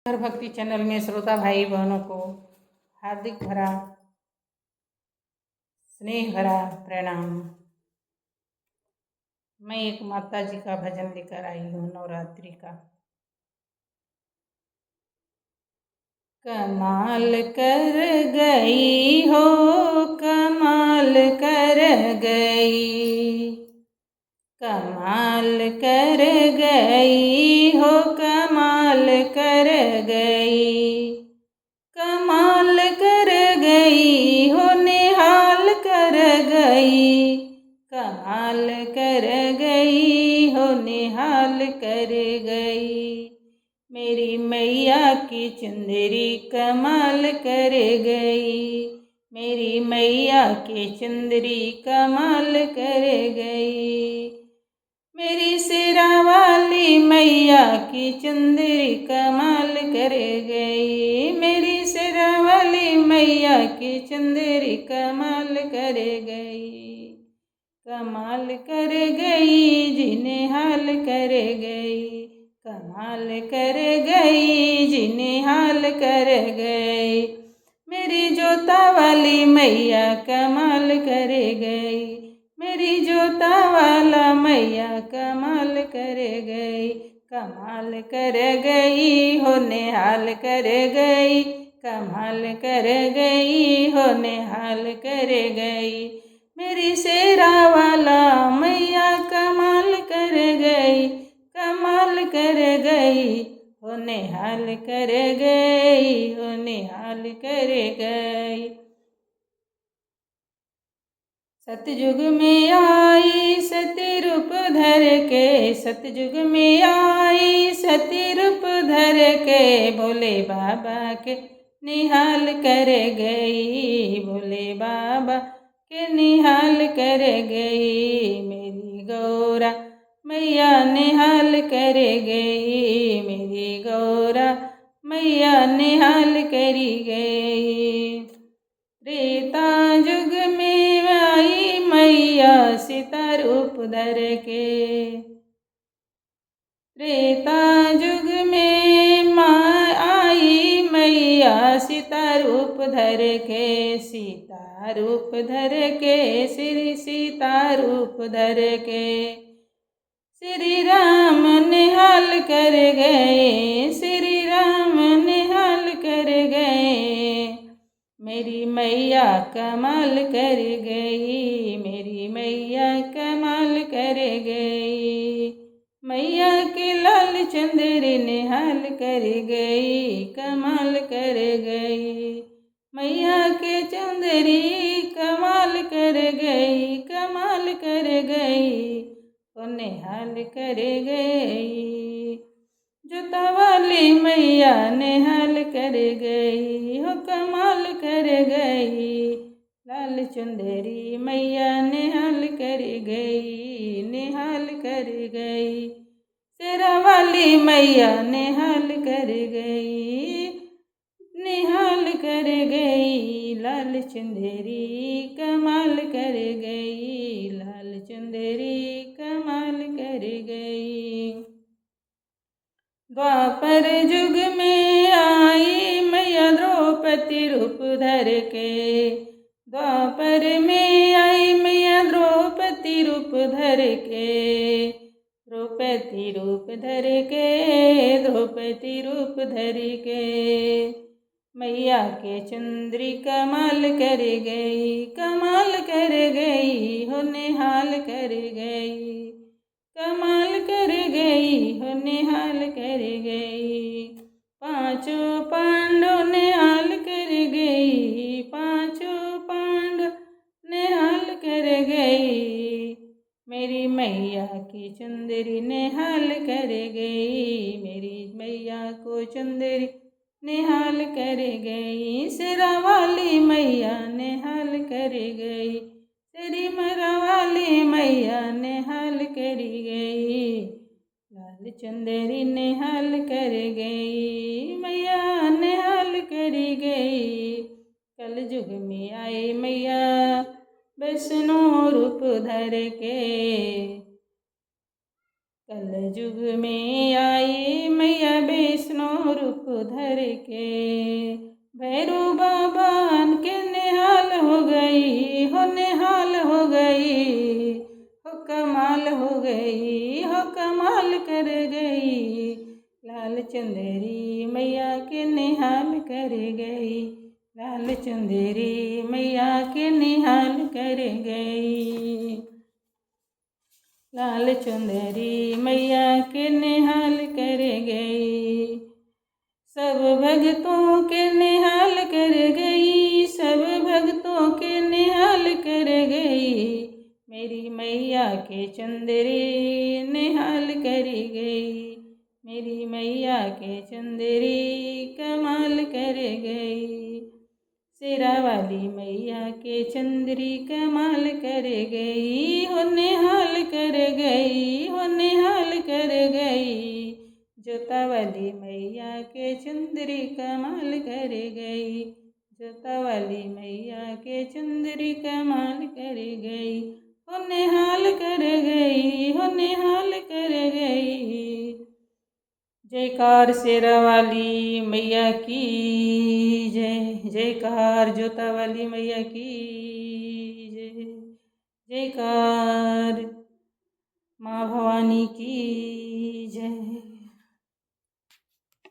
घर भक्ति चैनल में श्रोता भाई बहनों को हार्दिक भरा स्नेह भरा प्रणाम। मैं एक माता जी का भजन लेकर आई हूँ नवरात्रि का। कमाल कर गई हो, कमाल कर गई, कमाल कर गई हो, कमाल कर गई, कमाल कर गई हो, निहाल कर गई, कमाल कर गई हो, निहाल कर गई। मेरी मैया की चुंदरी कमाल कर गई, मेरी मैया की चुंदरी कमाल कर गई। मेरी शेरा वाली मैया की चुंदरी कमाल कर गई, मेरी शेरा वाली मैया की चुंदरी कमाल कर गई, कमाल कर गई जिन्हें हाल कर गई, कमाल कर गई जिन्हें हाल कर गई। मेरी जोता वाली मैया कमाल कर गई, मेरी जोता वाला मैया कमाल कर गई, कमाल कर गई हो, निहाल कर गई, कमाल कर गई हो, निहाल कर गई। मेरी शेरा वाला मैया कमाल कर गई, कमाल कर गई हो, निहाल कर गई हो, निहाल कर गई। सतयुग में आई सती रूप धर के, सतयुग में आई सती रूप धर के, भोले बाबा के निहाल कर गई, भोले बाबा के निहाल कर गई। मेरी गौरा मैया निहाल कर गई, मेरी गौरा मैया निहाल करी गई। त्रेता युग में आई मैया सीता रूप धर के, त्रेता युग में आई मैया सीता रूप धर के, सीता रूप धर के, श्री सीता रूप धर के। श्री राम निहाल कर गए, श्री राम निहाल कर गए। मेरी मैया कमाल कर गई, मेरी मैया कमाल कर गई। मैया के लाल चंदरी निहाल कर गई, कमाल कर गई। मैया के चंदरी कमाल कर गई, कमाल कर गई, ओ निहाल कर गई। जोता वाली मैया निहाल कर गई हो, कमाल कर गई। लाल चुंदरी मैया निहाल कर गई, निहाल कर गई। शेरा वाली मैया निहाल कर गई, निहाल कर गई। लाल चुंदरी कमाल कर गई, लाल चुंदरी कमाल कर गई। द्वापर युग में आई मैया द्रौपदी रूप धर के, द्वापर में आई मैया द्रौपदी रूप धर के, द्रौपदी रूप धर के, द्रौपदी रूप धर के। मैया के चुंदरी कमाल कर गई, कमाल कर गई हो, निहाल कर गई, कमाल कर गई हो, निहाल कर गई। पांचों पांडव निहाल कर गई, पांचों पांडव निहाल कर गई। मेरी मैया की चुंदरी निहाल कर गई, मेरी मैया को चुंदरी निहाल कर गई। शेरा वाली मैया निहाल कर गई, तेरी मरा वाली मैया निहाल कर गई। लाल चुंदरी निहाल कर गई, मैया निहाल कर गई। कल युग में आई मैया वैष्णो रूप धर के, कल युग में आई मैया वैष्णो रूप धर के, भैरू बाबा के निहाल हो गई, हो निहाल हो गई, हो कमाल हो गई, हो कमाल कर गई। लाल चुंदरी मैया के निहाल कर गई, लाल चुंदरी मैया के निहाल कर गई। लाल चुंदरी मैया के निहाल कर गई, सब भक्तों के निहाल कर गई, सब भक्तों के निहाल कर गई। मेरी मैया के चुंदरी निहाल कर गई, मेरी मैया के चुंदरी कमाल कर गई। शेरा वाली मैया के चुंदरी कमाल कर गई, हो निहाल कर गई, हो निहाल कर गई। जोता वाली मैया के चुंदरी कमाल कर गई, जोता वाली मैया के चुंदरी कमाल कर गई, हो निहाल कर गई, हो निहाल कर गई। जयकार शेरा वाली मैया की जय, जयकार जोता वाली मैया की जय, जयकार माँ भवानी की जय।